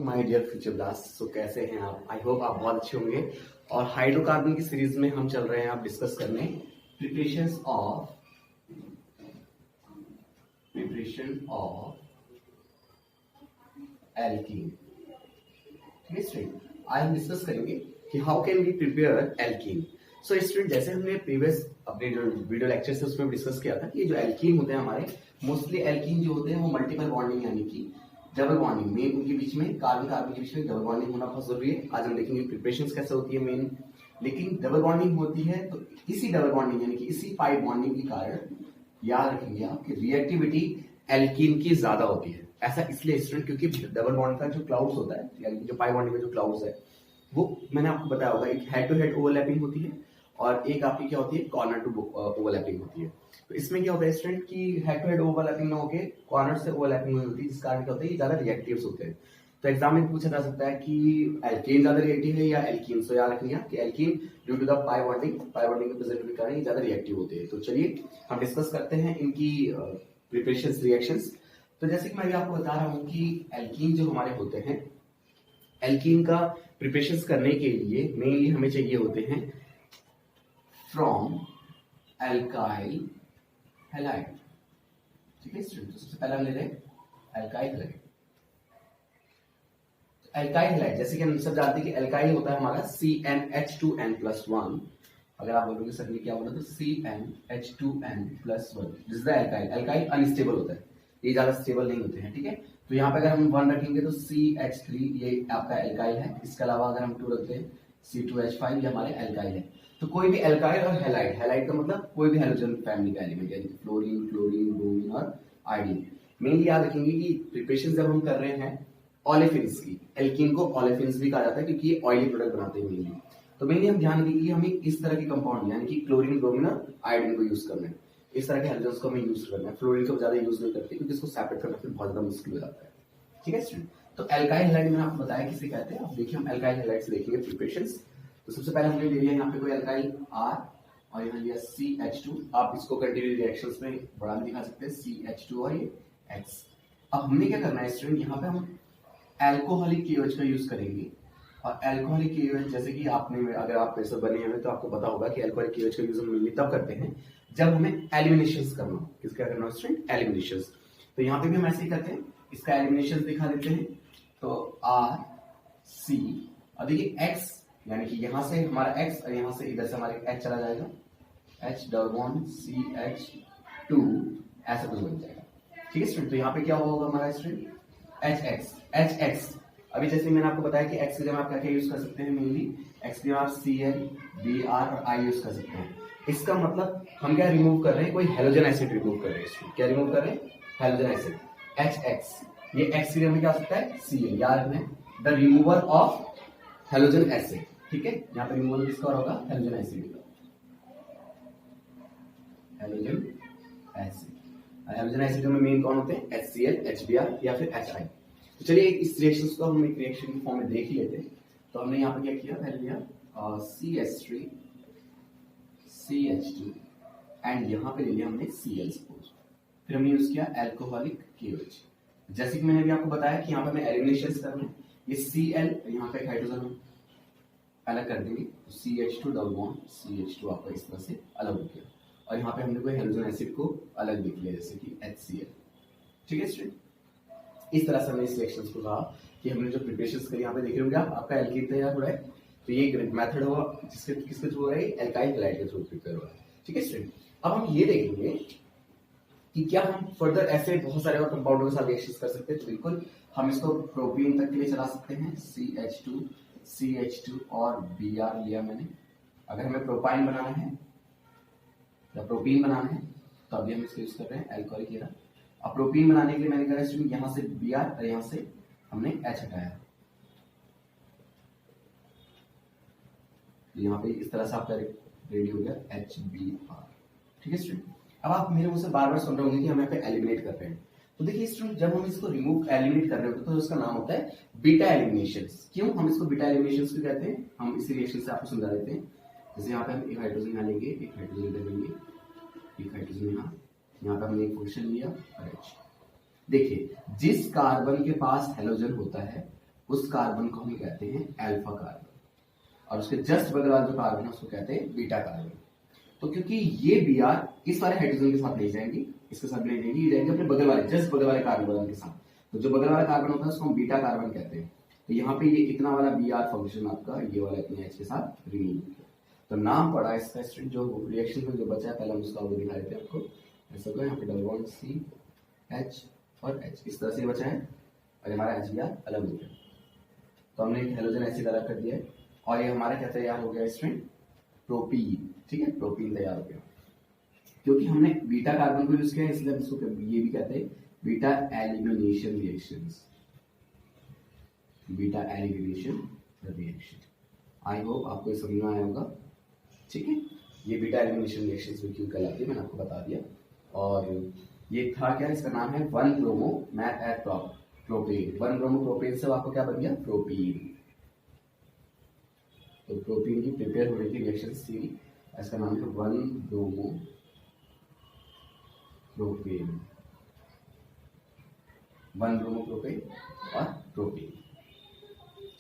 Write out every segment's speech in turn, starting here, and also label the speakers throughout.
Speaker 1: My dear future blast. So कैसे हैं आप? आई होप आप बहुत अच्छे होंगे। और हाइड्रोकार्बन की सीरीज में हम चल रहे हैं आप डिस्कस करने प्रिपरेशन ऑफ एल्कीन। ठीक है स्टूडेंट, आज हम डिस्कस करेंगे कि how can we prepare alkene. So student, जैसे हमने प्रीवियस अपने जो वीडियो लेक्चर से उसमें डिस्कस किया था कि जो एल्कीन होते हैं हमारे, मोस्टली एल्कीन जो होते हैं वो मल्टीपल बॉन्डिंग यानी कि डबल बॉन्डिंग मेन उनके बीच में, कार्बन कार्बन के बीच में डबल बॉन्डिंग होना बहुत जरूरी है। आज हम देखेंगे प्रिपरेशन कैसे होती है मेन। लेकिन डबल बॉन्डिंग होती है तो इसी डबल बॉन्डिंग यानी कि इसी पाइप बॉन्डिंग के कारण याद रखेंगे आप कि रिएक्टिविटी एल्कीन की ज्यादा होती है। ऐसा इसलिए स्टूडेंट क्योंकि डबल बॉन्ड का जो क्लाउड्स होता है यानी जो पाइप बॉन्डिंग में जो क्लाउड्स है वो मैंने आपको बताया होगा, एक हेड टू हेड ओवरलैपिंग होती है और एक आपकी क्या होती है कॉर्नर टू ओवरलैपिंग होती है। तो इसमें क्या होता है स्टूडेंट कि हेड टू हेड ओवरलैपिंग ना होकर कॉर्नर से ओवरलैपिंग होती है, जिस कारण क्या होता है ये ज्यादा रिएक्टिव्स होते हैं। तो एग्जाम में पूछा जा सकता है कि एल्केन ज्यादा रिएक्टिव है या एल्कीन। सो याद रखिए कि alkene due to the pi bonding के प्रेजेंस के कारण ये ज्यादा रिएक्टिव होते हैं। तो चलिए हम डिस्कस करते हैं इनकी प्रिपरेशंस रिएक्शंस। तो जैसे कि मैं अभी आपको बता रहा हूं कि एल्कीन जो हमारे होते हैं, एल्कीन का प्रिपरेशंस करने के लिए मेनली हमें चाहिए होते हैं फ्रॉम एल्काइल हैलाइड। ठीक है स्टूडेंट, तो सबसे पहले हम ले रहे हैं एल्काइल हैलाइड। एल्काइल हैलाइड जैसे कि हम सब जानते हैं कि एल्काइल होता है हमारा CnH2n+1। अगर आप बोलोगे सर ने क्या बोला तो CnH2n+1 this is the alkyl. Alkyl unstable होता है, ये ज्यादा स्टेबल नहीं होते हैं। ठीक है, तो यहाँ पे अगर हम 1 रखेंगे तो CH3 ये आपका एल्काइल है। इसके अलावा अगर हम 2 रखते हैं C2H5 ये हमारे एल्काइल है। तो कोई भी एल्काइल और हैलाइड, हैलाइड का मतलब कोई भी हैलोजन फैमिली का एलिमेंट यानी फ्लोरीन, क्लोरीन, ब्रोमीन और आयोडीन। मेनली याद रखेंगे कि प्रिपरेशन जब हम कर रहे हैं ऑलेफिन्स की, एल्कीन को ऑलेफिन्स भी कहा जाता है क्योंकि ये ऑयली प्रोडक्ट बनाते हैं मेनली। तो मेनली हम ध्यान रखेंगे कि हमें इस तरह के कंपाउंड यानी कि क्लोरीन, ब्रोमीन और आयोडीन को यूज करना है। इस तरह के हैलोजन्स को हमें यूज करना है। फ्लोरीन को ज्यादा यूज नहीं करते क्योंकि इसको सेपरेट करना फिर बहुत ज्यादा मुश्किल हो जाता है। ठीक है स्टूडेंट, तो एल्काइल हैलाइड मैंने आपको बताया किसे कहते हैं। अब देखिए हम एल्काइल हैलाइड से देखेंगे प्रिपरेशंस। तो सबसे पहले हमने ले लिया यहाँ पे कोई एल्काइल R और यहाँ लिया CH2। आप इसको कंटिन्यू रिएक्शंस में बढ़ा भी दिखा सकते हैं CH2 और ये X। अब हमने क्या करना है स्टूडेंट, यहाँ पे हम एल्कोहलिक KOH का यूज करेंगे। और एल्कोहलिक KOH जैसे कि आपने, अगर आप प्रेशर बने हुए तो आपको पता होगा कि एल्कोहलिक KOH का यूज हम मेनली तब करते हैं जब हमें एलिमिनेशंस करना हो। किसका करना हो स्टूडेंट? एलिमिनेशंस। तो यहाँ पे भी हम ऐसे ही करते हैं, इसका एलिमिनेशंस दिखा देते हैं। तो RC और देखिए X यानी कि यहाँ से हमारा X और यहाँ से इधर से हमारे H चला जाएगा, H डबल बॉन्ड CH2 ऐसा कुछ बन जाएगा। ठीक है स्टूडेंट, तो यहाँ पे क्या होगा हमारा स्टूडेंट HX। अभी जैसे मैंने आपको बताया कि X की जगह आप क्या क्या यूज कर सकते हैं, मेनली X की जगह आप Cl, Br और I यूज कर सकते हैं। इसका मतलब हम क्या रिमूव कर रहे हैं, कोई हेलोजन एसिड रिमूव कर रहे हैं। क्या रिमूव कर रहे हैं? Halogen acid HX। ये X की जगह में क्या हो सकता है? Cl। याद रखना the remover of halogen acid. ठीक है, यहाँ पे रिमूवल किसका होगा? हेलोजन एसिड का। हेलोजन एसिड में मेन कौन होते हैं? HCl, HBr या फिर HI। तो चलिए इस रिएक्शंस को हम एक रिएक्शन की फॉर्म में देख ही लेते हैं। तो हमने यहाँ पे क्या किया, पहले लिया CH3 CH2 एंड यहाँ पे ले लिया हमने Cl सपोज। फिर हमने यूज किया एल्कोहलिक KOH। जैसे कि मैंने अभी आपको बताया कि यहाँ पे हमें एलिमिनेशंस करना है। ये Cl यहाँ पे एक हाइड्रोजन हम अलग कर देंगे तो CH2 डबल बॉन्ड CH2 आपका इस तरह से अलग हो गया। और यहाँ पे हमने कोई हेलोजन एसिड को अलग लिख लिया जैसे कि HCl। ठीक है स्टूडेंट, इस तरह से हमने इस रिएक्शंस को कहा कि हमने जो प्रिपरेशंस करी। यहाँ पे देख रहे होंगे आप, आपका एल्कीन तैयार हो रहा है। तो ये मेथड होगा जिसके किसके थ्रू हो रहा है? एल्काइल हैलाइड के थ्रू प्रिपेयर हो रहा है। ठीक है स्टूडेंट, अब हम ये देखेंगे कि क्या हम फर्दर ऐसे बहुत सारे और कंपाउंडों के साथ रिएक्शंस कर सकते हैं। तो बिल्कुल हम इसको प्रोपीन तक के लिए चला सकते हैं। CH2 और Br लिया मैंने। अगर हमें प्रोपाइन बनाना है या प्रोपीन बनाना है तो अभी हम इसको यूज कर रहे हैं एल्कोहलिक एरा। अब प्रोपीन बनाने के लिए मैंने कहा स्टूडेंट यहाँ से Br और यहाँ से हमने H हटाया। यहाँ पे इस तरह से आपका रेडी हो गया HBr। ठीक है स्टूडेंट, अब आप मेरे मुझसे बार बार सुन रहे होंगे कि हम यहाँ पे एलिमिनेट कर रहे हैं। तो देखिए स्टूडेंट, जब हम इसको एलिमिनेट कर रहे होते हैं तो उसका नाम होता है बीटा एलिमिनेशंस। क्यों हम इसको बीटा एलिमिनेशंस क्यों कहते हैं, हम इसी रिएक्शन से आपको समझा देते हैं। जैसे यहाँ पे हम एक हाइड्रोजन यहाँ लेंगे, एक हाइड्रोजन इधर लेंगे, एक हाइड्रोजन यहाँ पे हमने एक पोजीशन लिया और H। देखिए जिस कार्बन के पास हेलोजन होता है उस कार्बन को हम कहते हैं अल्फा कार्बन, और उसके जस्ट बगल वाला जो कार्बन है उसको कहते हैं बीटा कार्बन। तो क्योंकि ये Br इस वाले हाइड्रोजन के साथ नहीं जाएंगी, इसके साथ नहीं जाएंगी, ये जाएंगे अपने बगल वाले जस्ट बगल वाले कार्बन के साथ। तो जो बगल वाला कार्बन होता है उसको हम बीटा कार्बन कहते हैं। तो यहाँ पे ये इतना वाला Br फंक्शन आपका ये वाला इतने H के साथ रिमूव किया, तो नाम पड़ा इसका स्टूडेंट। जो रिएक्शन में जो बचा है पहले हम उसका वो दिखा देते हैं आपको। ऐसा को यहाँ पे डबल बॉन्ड CH और H इस तरह से बचा है, और हमारा HBr अलग हो गया। तो हमने एक हेलोजन एसिड अलग कर दिया है, और ये हमारा क्या तैयार हो गया स्टूडेंट, प्रोपीन। ठीक है, प्रोपीन तैयार हो गया। क्योंकि हमने बीटा कार्बन को यूज किया है इसलिए इसको ये भी कहते हैं beta elimination reactions, beta elimination reaction. I hope आपको समझ में आया होगा। ठीक है, ये बीटा एलिमिनेशन रिएक्शंस क्यों कहलाती है मैंने आपको बता दिया। और ये था क्या, इसका नाम है 1-ब्रोमो मैथ प्रोपेन। 1-ब्रोमो प्रोपेन से आपको क्या बन गया, प्रोपीन। तो प्रोपीन की प्रिपेयर होने की रिएक्शन थी, इसका नाम है 1-ब्रोमो प्रोपेन, 1-ब्रोमो प्रोपेन और प्रोपीन।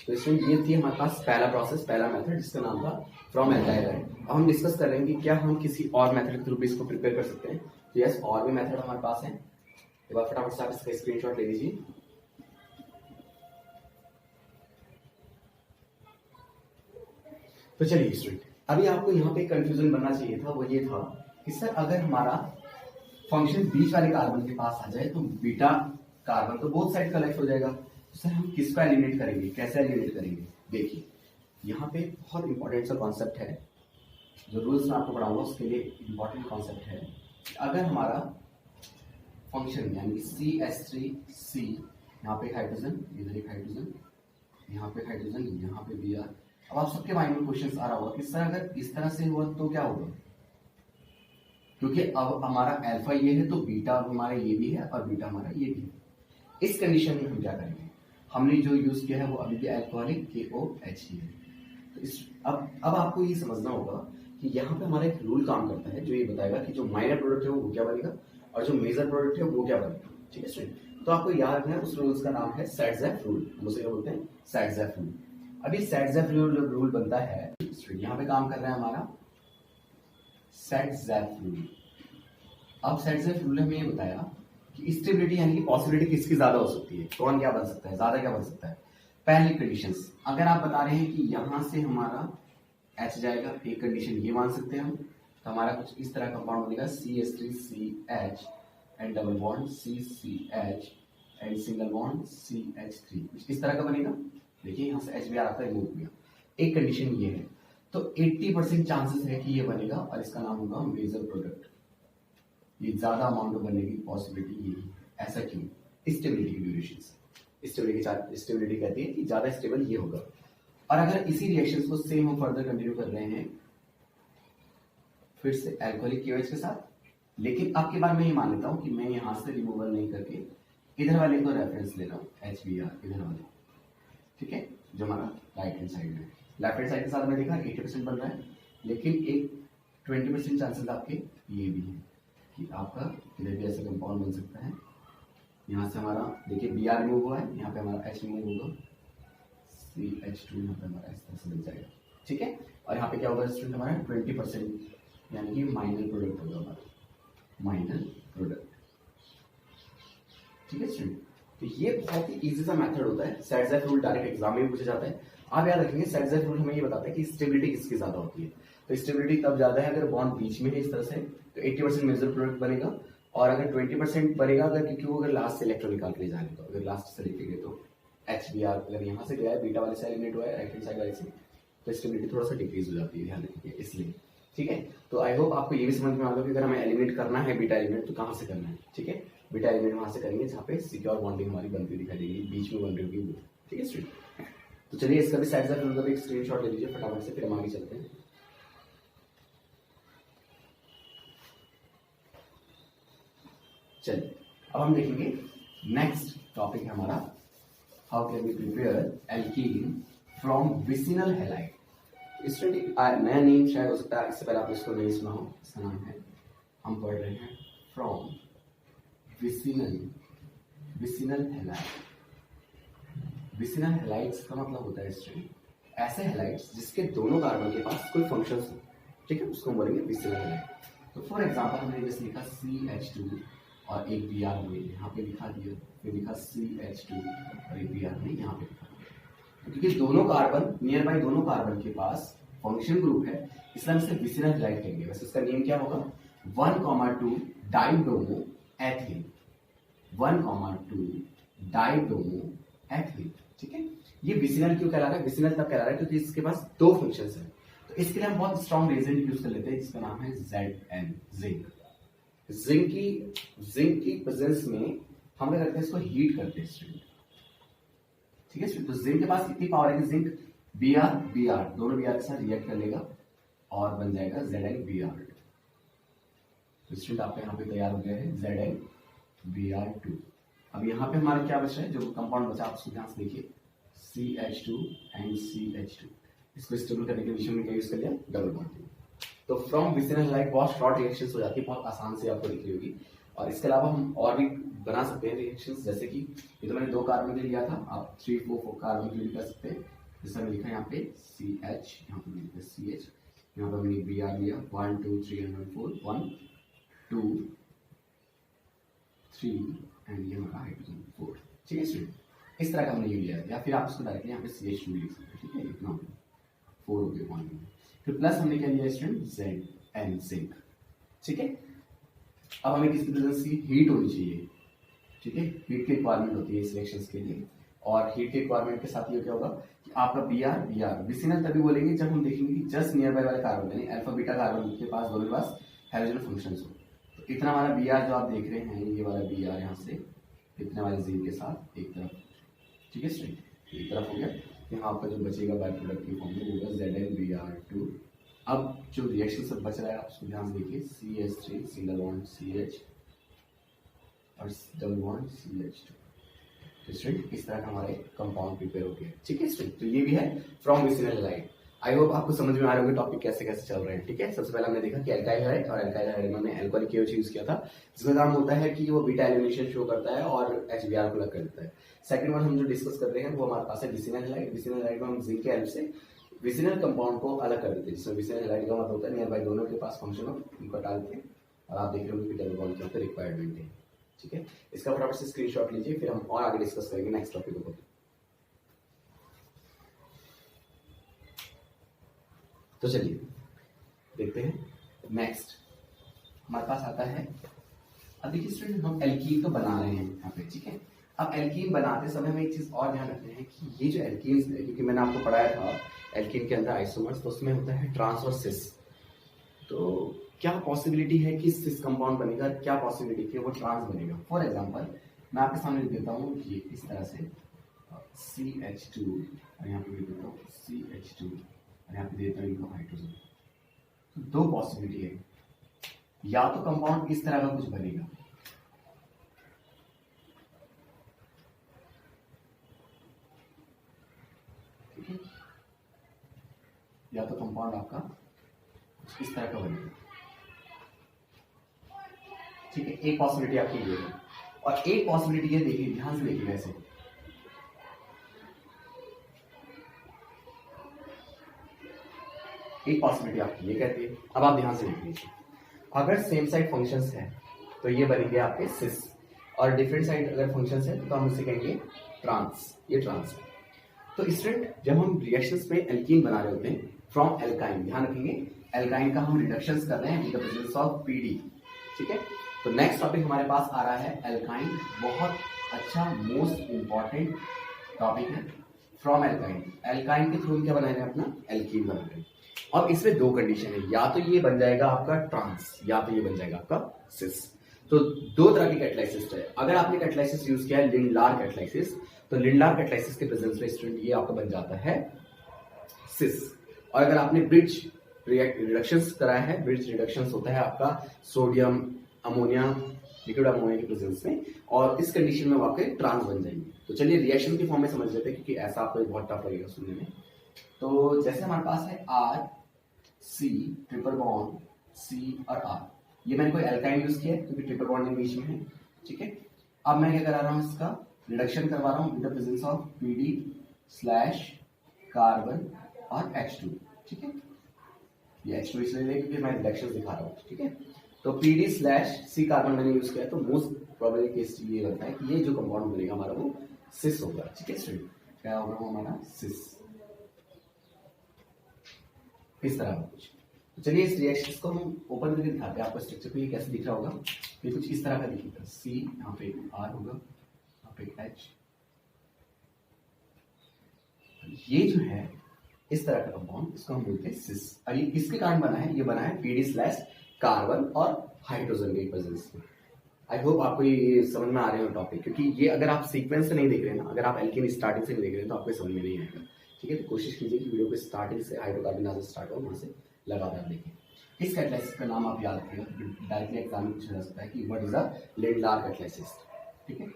Speaker 1: तो इसमें ये थी हमारे पास पहला प्रोसेस, पहला मेथड जिसका नाम था फ्रॉम एल्काइल। अब हम डिस्कस कर रहे हैं कि क्या हम किसी और मेथड के थ्रू भी इसको प्रिपेयर कर सकते हैं। तो यस, और भी मेथड हमारे पास है। एक बार फटाफट से आप इसका स्क्रीनशॉट ले लीजिए। तो चलिए स्टूडेंट, अभी आपको यहाँ पे कंफ्यूजन बनना चाहिए था, वो ये था कि सर अगर हमारा फंक्शन बीच वाले कार्बन के पास आ जाए तो बीटा कार्बन तो बोथ साइड कलेक्ट हो जाएगा, तो सर हम किसको एलिमिनेट करेंगे, कैसे एलिमिनेट करेंगे। देखिए यहाँ पे बहुत इंपॉर्टेंट सा कॉन्सेप्ट है, जो रूल्स में आपको पढ़ाऊंगा उसके लिए इंपॉर्टेंट कॉन्सेप्ट है। अगर हमारा फंक्शन यानी CH3C, यहाँ पे हाइड्रोजन, इधर एक हाइड्रोजन, यहाँ पे हाइड्रोजन, यहाँ पे Br। अब आप सबके माइंड में क्वेश्चन आ रहा होगा कि सर अगर इस तरह से हुआ तो क्या होगा, क्योंकि अब हमारा अल्फा ये है तो बीटा अब हमारा ये भी है और बीटा हमारा ये भी है। इस कंडीशन में हम क्या करेंगे, हमने जो यूज किया है वो अभी भी अल्कोहलिक KOH ही है। तो इस अब आपको ये समझना होगा कि यहाँ पे हमारा एक रूल काम करता है जो ये बताएगा कि जो माइनर प्रोडक्ट है वो क्या बनेगा और जो मेजर प्रोडक्ट है वो क्या बनेगा। ठीक है स्टूडेंट, तो आपको याद रखना है उस रूल्स का नाम है सैडजेफ रूल, हम उसे क्या बोलते हैं, सैडजेफ रूल। अभी सैडजेफ रूल बनता है, यहाँ पे काम कर रहा है हमारा सैडजेफ रूल। अब सैडजेफ रूल ने हमें ये बताया कि स्टेबिलिटी यानी कि पॉसिबिलिटी किसकी ज्यादा हो सकती है, कौन क्या बन सकता है, ज्यादा क्या बन सकता है। पहली कंडीशंस, अगर आप बता रहे हैं कि यहां से हमारा H जाएगा, एक कंडीशन ये मान सकते हैं हम, तो हमारा कुछ इस तरह कंपाउंड बनेगा CH3CH and double bond CCH and single bond CH3, इस तरह का बनेगा। देखिए यहाँ से HBr आपका रिमूव हो गया, एक कंडीशन ये है। तो 80% चांसेस है कि ये बनेगा और इसका नाम होगा मेजर प्रोडक्ट। ये ज्यादा अमाउंट में बनने की पॉसिबिलिटी ये है। ऐसा क्यों, स्टेबिलिटी की ड्यूरेशन से, स्टेबिलिटी कहती है कि ज्यादा स्टेबल ये होगा। और अगर इसी रिएक्शंस को सेम हम फर्दर कंटिन्यू कर रहे हैं फिर से अल्कोहलिक KOH के साथ, लेकिन आपके बार मैं ये मान लेता हूं कि मैं यहां से रिमूवल नहीं करके इधर वाले को रेफरेंस ले रहा हूं, HBr इधर वाले, ठीक है, जो हमारा राइट हैंड साइड में। लेफ्ट हैंड साइड के साथ मैंने देखा 80% बन रहा है, लेकिन एक 20% चांसेस आपके ये भी है कि आपका इधर भी ऐसा कंपाउंड बन सकता है। यहाँ से हमारा देखिए Br रिमूव हुआ है, यहाँ पे हमारा H रिमूव होगा, CH2 यहाँ पे हमारा इस तरह से मिल जाएगा। ठीक है, और यहाँ पे क्या होगा स्टूडेंट, हमारा 20% यानी कि माइनर प्रोडक्ट होगा हमारा, माइनर प्रोडक्ट। ठीक है स्टूडेंट, तो ये बहुत ही इजी सा मेथड होता है। सैडजेफ रूल डायरेक्ट एग्जाम में भी पूछा जाता है। आप याद रखेंगे सैडजेफ रूल हमें ये बताता है कि स्टेबिलिटी किसकी ज्यादा होती है। तो स्टेबिलिटी तब ज्यादा है अगर बॉन्ड बीच में है इस तरह से, तो 80% मेजर प्रोडक्ट बनेगा, और अगर 20% बनेगा अगर, क्योंकि वो अगर लास्ट से इलेक्ट्रॉन निकाल के ले जाएंगे, तो अगर लास्ट से लिखेंगे तो HBr अगर यहाँ से गया है, बीटा वाले से एलिमिनेट हुआ है राइट हैंड साइड वाले से, तो स्टेबिलिटी थोड़ा सा डिक्रीज हो जाती है, ध्यान रखिए इसलिए। ठीक है, तो आई होप आपको ये भी समझ में आ गया कि अगर हमें एलिमिनेट करना है बीटा एलिमेंट तो कहाँ से करना है। ठीक है, बीटा एलिमेंट वहां से करेंगे जहाँ पे सिक्योर बॉन्डिंग हमारी बनती दिखाई देगी, बीच में बन रही होगी वो। ठीक है स्टूडेंट, तो चलिए इसका भी सैडजेफ रूल का भी एक स्क्रीनशॉट ले लीजिए फटाफट से, फिर हम आगे चलते हैं। चलिए अब हम देखेंगे नेक्स्ट टॉपिक है हमारा, how can we prepare alkene from vicinal halide. Student नया नेम शायद हो सकता है, इससे पहले आप इसको नहीं सुना हो, इसका नाम है, हम पढ़ रहे हैं from vicinal halide, vicinal halides का मतलब होता है स्टूडेंट ऐसे हैलाइड्स जिसके दोनों कार्बन के पास कोई फंक्शंस हो, ठीक है, उसको बोलेंगे विसिनल हैलाइड। तो फॉर एग्जांपल हमने जैसे लिखा CH2 और एक Br हमने यहाँ पे लिखा दिया, फिर लिखा CH2 और एक Br हमने यहाँ पे लिखा, क्योंकि दोनों कार्बन नियर बाई दोनों कार्बन के पास फंक्शन ग्रुप है, इसलिए हम इसे विसिनल हैलाइड कहेंगे। वैसे इसका नेम क्या होगा, 1,2 डाइब्रोमो एथिलीन, 1,2 डाइब्रोमो एथिलीन, ठीक है। ये विसिनल क्यों कहला रहा है, विसिनल तब कहला रहा है क्योंकि इसके पास दो फंक्शंस हैं। तो इसके लिए हम बहुत स्ट्रॉन्ग रेजेंट यूज कर लेते हैं जिसका नाम है Zn, जिंक। जिंक की प्रेजेंस में हम क्या करते हैं, इसको हीट करते हैं स्टूडेंट, ठीक है। तो जिंक के पास इतनी पावर है कि जिंक Br दोनों Br के साथ रिएक्ट कर लेगा और बन जाएगा ZnBr। तो स्टूडेंट आपका यहाँ पे तैयार हो गया है ZnBr2। अब यहाँ पे हमारे क्या बचा है, जो कंपाउंड बचा आप उसको ध्यान से देखिए, CH2 एंड CH2। इसको स्टेबल करने के विषय में क्या यूज कर लिया, डबल बॉन्डिंग। तो फ्रॉम विसिनल हैलाइड बहुत शॉर्ट रिएक्शंस हो जाती है, बहुत आसान से आपको दिख रही होगी। और इसके अलावा हम और भी बना सकते हैं रिएक्शंस, जैसे कि ये तो मैंने 2 कार्बन के लिए लिया था, आप 3-4 कार्बन के लिए कर सकते हैं। जैसे मैंने लिखा यहाँ पे CH, यहाँ पे लिखा CH, यहाँ पे मैंने Br लिया 1 2 3 and 4, 1 2 3 एंड ये हमारा हाइड्रोजन 4, ठीक है स्टूडेंट। इस तरह का हमने ये लिया है, या फिर आप इसको डायरेक्टली यहाँ पे CH2 लिख सकते हैं, ठीक है, इतना 4 हो गया पॉइंट। फिर प्लस हमने क्या लिया स्टूडेंट, Zn, जिंक, ठीक है। अब हमें किसकी प्रेजेंस की हीट होनी चाहिए, ठीक है, हीट की रिक्वायरमेंट होती है इस रिएक्शंस के लिए। और हीट के रिक्वायरमेंट के साथ ये क्या होगा कि आपका Br विसिनल तभी बोलेंगे जब हम देखेंगे कि जस्ट नियर बाय वाले कार्बन यानी अल्फा बीटा कार्बन के पास दोनों के पास हाइड्रोजन फंक्शंस हो। तो इतना वाला Br जो आप देख रहे हैं, ये वाला Br यहाँ से इतने वाले जिंक के साथ एक तरफ, ठीक है स्ट्रेट, एक तरफ हो गया। यहाँ आपका जो बचेगा बाय प्रोडक्ट की फॉर्म में होगा ZnBr2। अब जो रिएक्शन सब बच रहा है आप उसको ध्यान से देखिए, CH3 सिंगल बॉन्ड CH और डबल बॉन्ड CH2। स्टूडेंट इस तरह का हमारे कंपाउंड प्रिपेयर हो गया, ठीक है स्टूडेंट। तो ये भी है from vicinal halide. I hope आपको समझ में आ रहे होंगे टॉपिक कैसे कैसे चल रहे हैं, ठीक है। सबसे पहले हमने देखा कि एल्काइल हैलाइड, और एल्काइल हैलाइड में हमने अल्कोहल KOH यूज किया था, जिसका काम होता है कि वो बीटा एलिमिनेशन शो करता है और HBr को अलग कर देता है। सेकंड वन हम जो डिस्कस कर रहे हैं वो हमारे पास है विसिनल हैलाइड। विसिनल हैलाइड में हम जिंक के हेल्प से विसिनल कंपाउंड को अलग कर देते हैं, जिसमें विसिनल हैलाइड का मतलब होता है नियर बाय दोनों के पास फंक्शन हो, उनको हटा देते हैं। और आप देख रहे होंगे कि डबल बॉन्ड के ऊपर रिक्वायरमेंट है, ठीक है। इसका फटाफट से स्क्रीनशॉट लीजिए, फिर हम और आगे डिस्कस करेंगे नेक्स्ट टॉपिक को। तो चलिए देखते हैं नेक्स्ट हमारे पास आता है। अब देखिए स्टूडेंट हम एल्कीन तो बना रहे हैं यहाँ पे, ठीक है। अब एल्कीन बनाते समय हमें एक चीज और ध्यान रखते हैं कि ये जो एल्कीन्स है, क्योंकि मैंने आपको पढ़ाया था एल्कीन के अंदर आइसोमर्स, तो उसमें होता है ट्रांस और सिस। तो क्या पॉसिबिलिटी है कि सिस कंपाउंड बनेगा, क्या पॉसिबिलिटी है वो ट्रांस बनेगा। फॉर एग्जांपल मैं आपके सामने लिख देता हूँ ये इस तरह से CH2 और यहाँ पे लिख देता हूँ CH2 और यहाँ पे देता हूँ इनको हाइड्रोजन। तो 2 पॉसिबिलिटी है, या तो कंपाउंड इस तरह का कुछ बनेगा, ठीक है, या तो कंपाउंड आपका इस तरह का बनेगा, ठीक है। एक पॉसिबिलिटी आपकी ये है, और एक पॉसिबिलिटी ये देखिए, ध्यान से देखिएगा ऐसे, एक पॉसिबिलिटी आपकी ये कहती है। अब आप ध्यान से देख लीजिए, अगर सेम साइड फंक्शंस है तो ये बनेंगे आपके सिस, और डिफरेंट साइड अगर फंक्शंस है तो हम इसे कहेंगे ट्रांस, ये ट्रांस है। तो स्टूडेंट जब हम रिएक्शंस में एल्कीन बना रहे होते हैं फ्रॉम एल्काइन, ध्यान रखेंगे एल्काइन का हम रिडक्शंस कर रहे हैं with the presence of PD, ठीक है। तो नेक्स्ट टॉपिक हमारे पास आ रहा है एल्काइन, बहुत अच्छा मोस्ट इंपॉर्टेंट टॉपिक है फ्रॉम एल्काइन। एल्काइन के थ्रू क्या बना रहे हैं अपना एल्कीन बना रहे हैं। अब इसमें 2 कंडीशन है, या तो ये बन जाएगा आपका ट्रांस या तो ये बन जाएगा आपका सिस। तो 2 तरह की कैटालाइसिस है। अगर आपने कैटालाइसिस यूज किया है लिंडलार कैटालाइसिस, तो लिंडलार कैटालाइसिस के प्रेजेंस में स्टूडेंट ये आपका बन जाता है सिस। और अगर आपने ब्रिज रिडक्शंस कराया है, ब्रिज रिडक्शंस होता है आपका सोडियम अमोनिया लिक्विड अमोनिया के प्रेजेंस में, और इस कंडीशन में आपके ट्रांस बन जाएंगे। तो चलिए रिएक्शन की फॉर्म में समझ लेते हैं, क्योंकि ऐसा आपको बहुत टफ लगेगा सुनने में। तो जैसे हमारे पास है R C triple bond C और R, ये मैंने कोई एल्काइन यूज किया है क्योंकि ट्रिपल बॉन्ड बीच में है, ठीक है। अब मैं क्या करा रहा हूँ, इसका रिडक्शन करवा रहा हूँ in the presence of PD slash carbon और H2, ठीक है। ये H2 इसलिए ले क्योंकि मैं रिडक्शन दिखा रहा हूँ, ठीक है। तो पीडी स्लैश सी कार्बन मैंने यूज किया, तो मोस्ट प्रोबेबल केस ये लगता है कि ये जो कंपाउंड बनेगा हमारा वो सिस होगा, ठीक है स्टूडेंट। क्या होगा वो हमारा सिस, इस तरह का कुछ। तो चलिए इस रिएक्शन को हम ओपन करके दिखाते हैं आपको स्ट्रक्चर को। ये कैसे दिख रहा होगा, ये कुछ इस तरह का दिखेगा। सी यहाँ पे आर होगा, यहाँ पे H, ये जो है इस तरह का कंपाउंड, इसको हम बोलते हैं सिस। और ये किसके कारण बना है, ये बना है पीडी स्लैश कार्बन और हाइड्रोजन के प्रेजेंस में। आई होप आपको ये समझ में आ रहे हो टॉपिक, क्योंकि ये अगर आप सीक्वेंस से नहीं देख रहे हैं ना, अगर आप एल्केन स्टार्टिंग से नहीं देख रहे हैं तो आपको समझ में नहीं आएगा, ठीक है। तो कोशिश कीजिए कि वीडियो को स्टार्टिंग से हाइड्रोकार्बन जहाँ से स्टार्ट हो वहां से लगातार देखें। इस कैटालिसिस का नाम आप याद रखिएगा, डायरेक्टली एग्जाम में पूछा जा सकता है कि व्हाट इज द लेड-लार कैटालिसिस, ठीक है।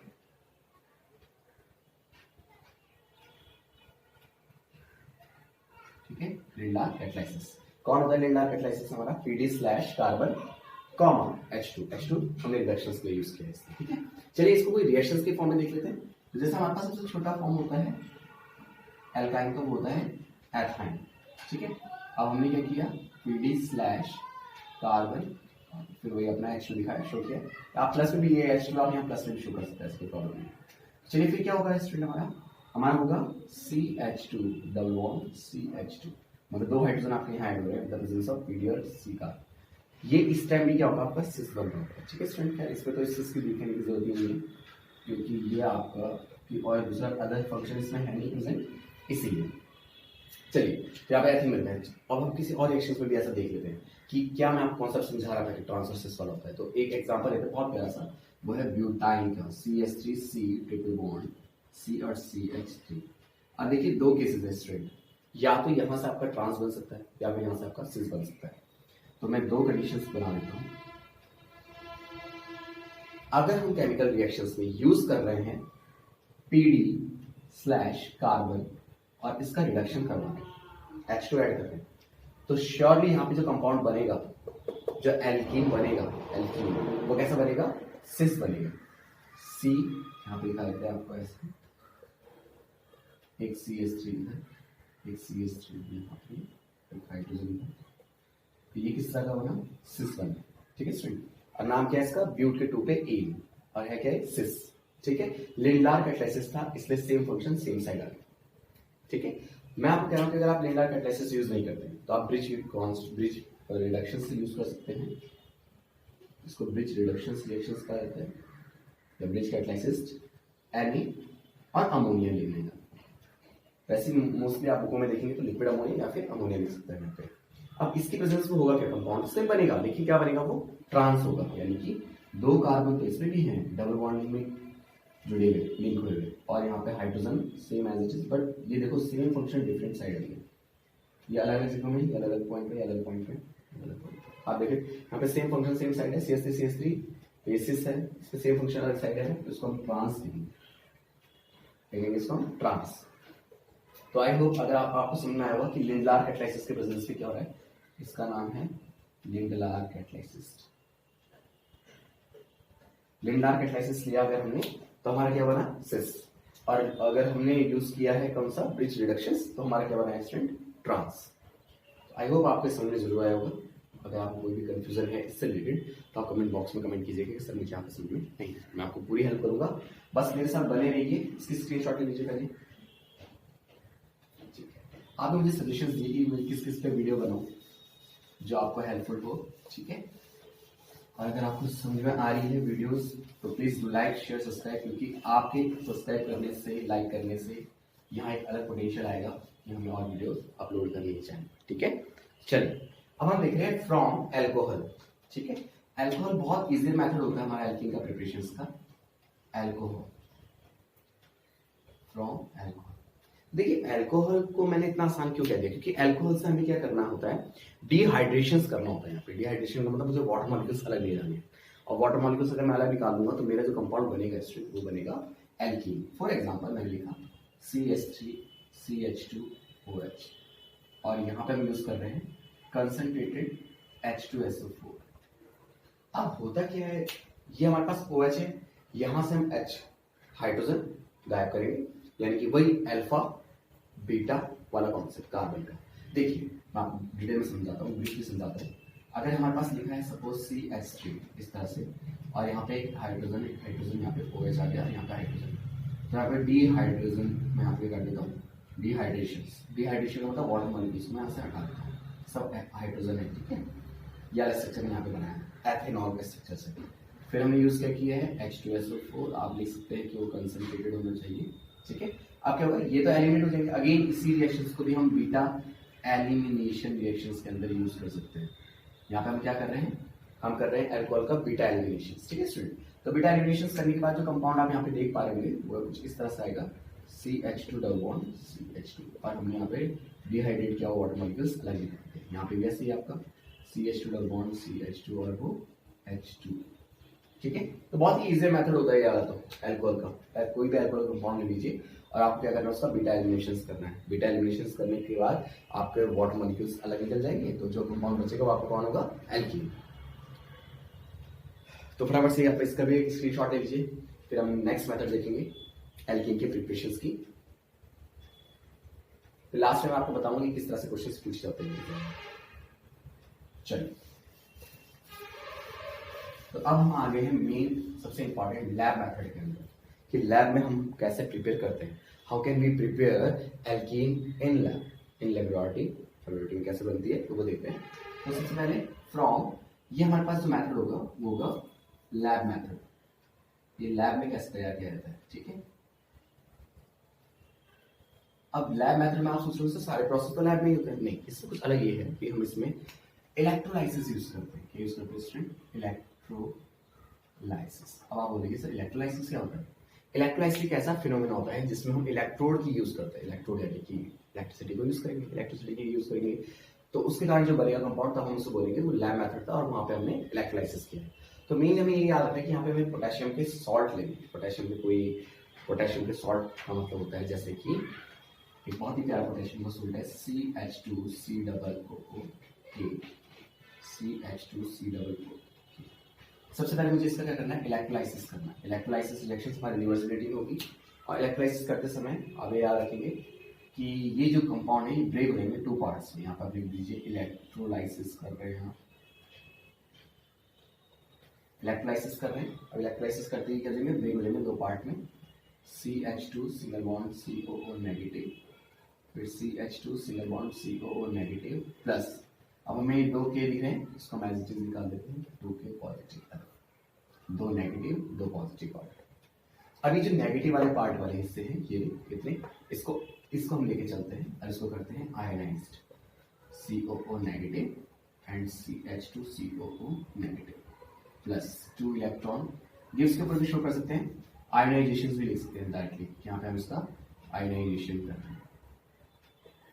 Speaker 1: ठीक है, लेड-लार कैटालिसिस कौन होता है? लेड-लार कैटालिसिस हमारा PD slash carbon comma H2 हमने रिडक्शंस के लिए यूज किया है इसमें, ठीक है। चलिए इसको कोई रिएक्शंस के फॉर्म में देख लेते हैं। तो जैसे हमारे पास सबसे छोटा फॉर्म होता है एल्काइन का, वो होता है एथाइन, ठीक है। अब हमने क्या किया, पीडी स्लैश कार्बन, फिर वही अपना H2 दिखाया, शो किया। आप प्लस में भी ये H2 आप यहाँ प्लस में शो कर सकते हैं, इसकी प्रॉब्लम नहीं। चलिए फिर क्या होगा स्टूडेंट, हमारा होगा CH2 डबल बॉन्ड CH2, मतलब दो हाइड्रोजन आपके यहाँ ऐड हो रहे हैं द प्रेजेंस ऑफ पीडी और सी का। ये इस टाइम भी क्या होगा, आपका सिस बन रहा होगा, ठीक है स्टूडेंट। क्या इसमें तो इस सिस की लिखने की जरूरत नहीं है, क्योंकि ये आपका कि और दूसरा अदर फंक्शन इसमें है नहीं प्रेजेंट, इसीलिए। चलिए यहाँ पे एथिन मिलता है। अब हम किसी और रिएक्शन में भी ऐसा देख लेते हैं कि क्या मैं आपको कॉन्सेप्ट समझा रहा था कि ट्रांसफर सिस वाला होता है। तो एक एग्जांपल लेते हैं बहुत प्यारा सा, वो है ब्यूटाइन का CH3C ट्रिपल बॉन्ड C और CH3। अब देखिए दो केसेस है स्टूडेंट, या तो यहाँ से आपका ट्रांस बन सकता है या फिर यहाँ से आपका सिस बन सकता है। तो मैं दो कंडीशंस बना देता हूं। अगर हम केमिकल रिएक्शंस में यूज कर रहे हैं पीडी स्लैश कार्बन और इसका रिडक्शन करवा रहे हैं, H2 ऐड कर रहे हैं, तो श्योरली यहाँ पे जो कंपाउंड बनेगा, जो एल्कीन बनेगा, एल्कीन वो कैसा बनेगा, सिस बनेगा। C यहाँ पे लिखा देते हैं आपको ऐसे, एक CH3 इधर, एक CH3 यहाँ पे, एक हाइड्रोजन इधर, ये किस तरह का बना, सिस बना, ठीक है स्टूडेंट। और नाम क्या है इसका, ब्यूट के 2 पे A और है क्या है, सिस, ठीक है। लेड-लार कैटालिसिस था इसलिए सेम फंक्शन सेम साइड आ गया, ठीक है। मैं आपको कह रहा हूं कि अगर आप लेड-लार कैटालिसिस यूज नहीं करते तो आप ब्रिज रिडक्शन से यूज कर सकते हैं। इसको ब्रिज रिडक्शन रिएक्शंस कहा जाता है, या ब्रिज कैटालिसिस Na और अमोनिया ले लेना। वैसे मोस्टली आप बुकों में देखेंगे तो लिक्विड अमोनिया या फिर अमोनिया लिख सकते हैं यहाँ पे। अब इसकी प्रेजेंस में होगा क्या, कंपाउंड सेम बनेगा, लेकिन क्या बनेगा, वो ट्रांस होगा, यानी कि दो कार्बन तो इसमें भी हैं डबल बॉन्डिंग में जुड़े हुए, लिंक हुए हुए, और यहाँ पे hydrogen same as it is, but ये देखो सेम फंक्शन डिफरेंट साइड है। ये अलग अलग जगह में, ये अलग अलग पॉइंट पे, अलग पॉइंट पे, अलग पॉइंट पे। आप देखिए यहाँ पे सेम फंक्शन सेम साइड है, CH3 बेसिस है, इसका सेम फंक्शन अलग साइड है, तो इसको हम ट्रांस लिखेंगे, इसको हम ट्रांस। तो आई होप अगर आपको समझ में आया होगा कि लेड-लार कैटालिसिस के प्रेजेंस में क्या हो रहा है। इसका नाम है लेड-लार कैटालिसिस। लेड-लार कैटालिसिस लिया अगर हमने तो हमारा क्या बना, सिस। और अगर हमने यूज किया है कौन सा, ब्रिज रिडक्शंस, तो हमारा क्या बना है स्टूडेंट, ट्रांस। आई होप आपको समझ में जरूर आया होगा। अगर आपको कोई भी कंफ्यूजन है इससे रिलेटेड तो आप कमेंट बॉक्स में कमेंट कीजिएगा कि सर मुझे आपको समझ में नहीं, मैं आपको पूरी हेल्प करूंगा। बस मेरे साथ बने रहिए, इसकी स्क्रीनशॉट ले लीजिए पहले। आपने मुझे सजेशन दिए कि मैं किस किस पे वीडियो बनाऊं जो आपको हेल्पफुल हो, ठीक है। और अगर आपको समझ में आ रही है वीडियोस तो please do like share subscribe, क्योंकि आपके सब्सक्राइब करने से, लाइक करने से यहाँ एक अलग पोटेंशियल आएगा कि हमें और वीडियोस अपलोड करनी चाहिए, ठीक है। चलिए अब हम देख रहे हैं फ्रॉम एल्कोहल, ठीक है। एल्कोहल बहुत इजी मेथड होता है हमारा एल्कीन का प्रिपरेशन का, एल्कोहल फ्रॉम एल्कोहल। देखिए एल्कोहल को मैंने इतना आसान क्यों कह दिया, क्योंकि एल्कोहल से हमें क्या करना होता है, डिहाइड्रेशन करना होता है। यहाँ पे डिहाइड्रेशन का मतलब मुझे वाटर मॉलिक्यूल्स अलग ले जाने हैं, और वाटर मॉलिक्यूल्स अगर मैं अलग निकाल दूंगा तो मेरा जो कंपाउंड बनेगा स्टूडेंट वो बनेगा एल्कीन। फॉर एग्जांपल मैंने लिखा CH3CH2OH, और यहाँ पे हम यूज कर रहे हैं कंसंट्रेटेड H2SO4। अब होता क्या है, ये हमारे पास OH है, यहां से हम H हाइड्रोजन गायब करेंगे, यानी कि वही अल्फा बीटा वाला कॉन्सेप्ट कार्बन का। देखिए मैं आपको डिटेल में समझाता हूँ, ब्रीफली समझाता हूँ। अगर हमारे पास लिखा है सपोज CH3 इस तरह से, और यहाँ पे हाइड्रोजन हाइड्रोजन यहाँ पे OH आ गया, यहाँ पे हाइड्रोजन, तो यहाँ पे डी हाइड्रोजन मैं यहाँ पे कर देता हूँ, डिहाइड्रेशन का मतलब वाटर मॉलिक्यूल्स में यहाँ से हटा देता हूँ, सब हाइड्रोजन है, ठीक है। ये वाला स्ट्रक्चर यहाँ पे बनाया है एथेनॉल के स्ट्रक्चर से। फिर हमने यूज क्या किया है H2SO4, आप लिख सकते हैं कि वो कंसंट्रेटेड होना चाहिए, ठीक है। अब क्या होगा, ये तो एलिमिनेट हो जाएंगे। अगेन इसी रिएक्शंस को भी हम बीटा एलिमिनेशन रिएक्शंस के अंदर यूज कर सकते हैं। यहाँ पे हम क्या कर रहे हैं, हम कर रहे हैं अल्कोहल का बीटा एलिमिनेशन, ठीक है स्टूडेंट। तो बीटा एलिमिनेशन करने के बाद जो कंपाउंड आप यहाँ पे देख पा रहे होंगे वो कुछ इस तरह से आएगा, CH2 डबल बॉन्ड CH2, और हमने यहाँ पे डिहाइड्रेट किया हुआ वाटर मॉलिक्यूल्स अलग लिख दिए। यहाँ पे भी ऐसे ही आपका CH2 डबल बॉन्ड CH2 और वो H2, ठीक है। तो बहुत ही इजी मेथड होता है ये वाला, तो अल्कोहल का कोई भी अल्कोहल कंपाउंड ले लीजिए और आपको क्या करना है, उसका बीटा एलिमिनेशन करना है। बीटा एलिमिनेशन करने के बाद आपके वाटर मॉलिक्यूल्स अलग निकल जाएंगे, तो जो कंपाउंड बचेगा वो आपका कौन होगा, एल्कीन। तो फटाफट से आप इसका भी एक स्क्रीनशॉट ले लीजिए, फिर हम नेक्स्ट मेथड देखेंगे एल्कीन के प्रिपरेशंस की। फिर लास्ट में मैं आपको बताऊंगा कि किस तरह से क्वेश्चंस पूछे जाते हैं। चलिए, तो अब हम आ गए हैं मेन सबसे इंपॉर्टेंट लैब मेथड के अंदर, कि लैब में हम कैसे प्रिपेयर करते हैं, how can we prepare alkene in lab, in laboratory में कैसे बनती है, तो वो देखते हैं। तो सबसे पहले फ्रॉम, ये हमारे पास जो मेथड होगा वो होगा लैब मेथड। ये लैब में कैसे तैयार किया जाता है, ठीक है। अब लैब मेथड में आप सोच रहे हो सारे प्रोसेस तो लैब में ही होते हैं, नहीं, इससे कुछ अलग ये है कि हम इसमें इलेक्ट्रोलाइसिस यूज करते हैं। क्या यूज करते हैं स्टूडेंट, इलेक्ट्रोलाइसिस। अब आप बोलेंगे सर इलेक्ट्रोलाइसिस क्या होता है। इलेक्ट्रोलाइसिस एक ऐसा फिनोमेना होता है जिसमें हम इलेक्ट्रोड की यूज करते हैं, इलेक्ट्रोड यानी कि इलेक्ट्रिसिटी को यूज करेंगे, इलेक्ट्रिसिटी की यूज करेंगे, तो उसके कारण जो बनेगा कंपाउंड, तब हम उसको बोलेंगे वो लैब मेथड था और वहां पे हमने इलेक्ट्रोलाइसिस किया। तो मेन हमें ये याद रखना है कि यहाँ पे हमें पोटेशियम के सॉल्ट लेंगे। पोटेशियम के सॉल्ट का मतलब होता है जैसे कि एक बहुत ही प्यारा पोटेशियम का सॉल्ट है CH2COOK। सबसे पहले मुझे इसका क्या करना है, इलेक्ट्रोलाइसिस करना है। इलेक्ट्रोलाइसिस रिएक्शन हमारी रिवर्सिबिलिटी में होगी, और इलेक्ट्रोलाइसिस करते समय आप याद रखेंगे कि ये जो कंपाउंड है ये ब्रेक हो जाएंगे टू पार्ट्स में। यहाँ पर लिख दीजिए इलेक्ट्रोलाइसिस कर रहे हैं, इलेक्ट्रोलाइसिस कर रहे हैं। अब इलेक्ट्रोलाइसिस करते ही क्या देंगे, ब्रेक हो जाएंगे दो पार्ट में, CH2 single bond COO negative, फिर CH2 single bond COO negative plus, अब हमें दो के दिख रहे हैं, इसको हम एज इट इज निकाल देते हैं, 2K पॉजिटिव, दो नेगेटिव दो पॉजिटिव पार्ट। अभी जो नेगेटिव वाले पार्ट वाले हिस्से हैं ये कितने, इसको हम लेके चलते हैं और इसको करते हैं ionised, COO negative and CH2 COO negative plus 2 electron. ये उसके ऊपर भी शो कर सकते हैं, आयनाइजेशन भी लिख सकते हैं डायरेक्टली, यहाँ पे हम इसका आयनाइजेशन कर रहे हैं,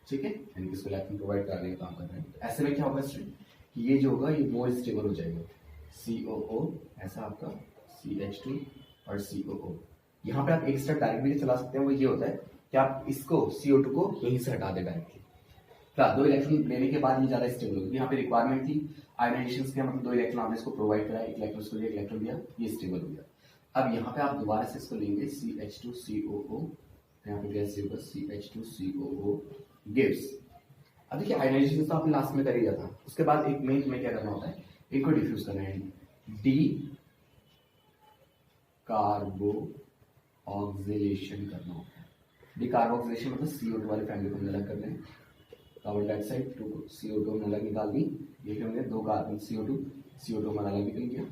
Speaker 1: ठीक है, यानी कि इसको इलेक्ट्रॉन प्रोवाइड करने का काम कर रहे हैं। तो ऐसे में क्या होगा स्टूडेंट, ये जो होगा ये मोर स्टेबल हो जाएगा, COO ऐसा आपका CH2 और COO। यहाँ पे आप एक स्टेप डायरेक्ट भी चला सकते हैं, वो ये होता है कि आप इसको CO2 को यहीं से हटा दें डायरेक्टली। दो इलेक्ट्रॉन लेने के बाद ये ज्यादा स्टेबल होगी। यहाँ पे रिक्वायरमेंट थी आयनाइजेशन के, मतलब दो इलेक्ट्रॉन आपने इसको प्रोवाइड कराया, एक इलेक्ट्रॉन इसको दिया, एक इलेक्ट्रॉन दिया, ये स्टेबल हो गया। अब यहाँ पे आप दोबारा से इसको लेंगे CH2 COO, यहाँ पे गैस होगा CH2 COO गिव्स। अब देखिए आयनाइजेशन तो आपने लास्ट में कर ही दिया था, उसके बाद एक मेन में क्या करना होता है, एक को डिफ्यूज करना है, डी कार्बो ऑक्सिलेशन करना होता है। डी कार्बो ऑक्सिलेशन मतलब CO2 वाले फैमिली को अलग कर दें, कार्बन डाइऑक्साइड CO2 में अलग निकाल दी, ये फिर हमने दो कार्बन CO2 में अलग निकल गया,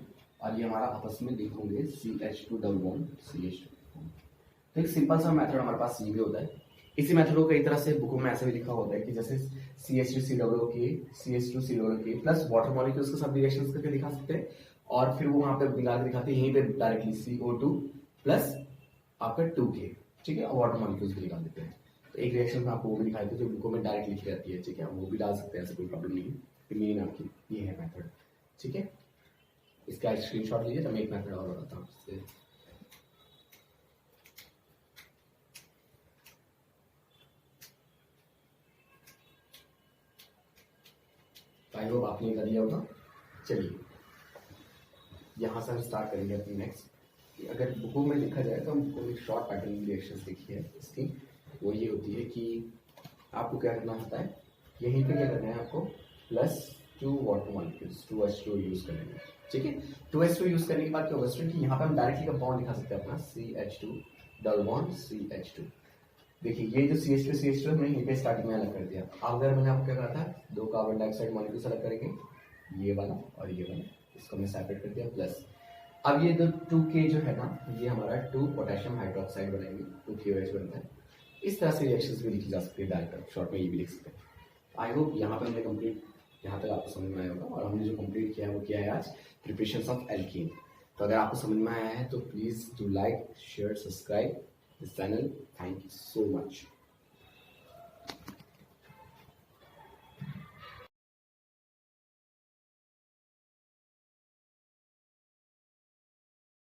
Speaker 1: और ये हमारा आपस में लिख होंगे CH2 डबल बॉन्ड CH2। तो एक सिंपल सा मेथड हमारे पास ये भी होता है। इसी मेथड को कई तरह से बुकों में ऐसे भी लिखा होता है कि जैसे CH2COOK प्लस वाटर मॉलिक्यूल्स के साथ रिएक्शंस करके दिखा सकते हैं, और फिर वो वहां पे निकाल के दिखाते हैं यहीं पे डायरेक्टली CO2 प्लस आपका 2K, ठीक है, वाटर मॉलिक्यूल्स भी निकाल देते हैं। तो एक रिएक्शन में आपको वो भी दिखाई देते जो बुकों में डायरेक्ट लिखी जाती है, ठीक है, वो भी डाल सकते हैं, ऐसा कोई प्रॉब्लम नहीं है। मेन आपकी ये है मेथड, ठीक है। इसका स्क्रीनशॉट लीजिए, तो मैं एक मेथड और बताता हूँ इससे। आई होप आपने कर लिया होगा। चलिए यहाँ से हम स्टार्ट करेंगे अपनी नेक्स्ट
Speaker 2: कि अगर बुकों में देखा जाए तो हम बुकों में शॉर्ट पैटर्न रिएक्शंस देखी है इसकी, वो ये होती है कि आपको क्या करना होता है, यहीं पे क्या करना है आपको, +2 वाटर मॉलिक्यूल्स 2H2 यूज करेंगे, ठीक है। 2H2 यूज करने के बाद क्या होगा स्टूडेंट कि यहाँ पे हम डायरेक्टली का बॉन्ड लिखा सकते हैं अपना CH2 डबल बॉन्ड CH2। देखिए ये जो CH2 हमने यहीं पे स्टार्टिंग में अलग कर दिया। अब अगर मैंने आपको क्या कहा था, 2 कार्बन डाइऑक्साइड मॉलिक्यूल्स अलग करेंगे, ये वाला और ये वाला, इसको हमने सेपरेट कर दिया प्लस। अब ये 2K जो है ना, ये हमारा 2 पोटेशियम हाइड्रोक्साइड बनाएंगे, 2KOH बनता है। इस तरह से रिएक्शंस भी लिखी जा सकती है डायरेक्ट, शॉर्ट में ये भी लिख सकते हैं। आई होप यहाँ पे हमने कंप्लीट, यहाँ तक आपको समझ में आया होगा। और हमने जो कंप्लीट किया है वो किया है आज प्रिपरेशन ऑफ एल्कीन। तो अगर आपको समझ में आया है तो please do like, share, subscribe this channel. Thank you so much.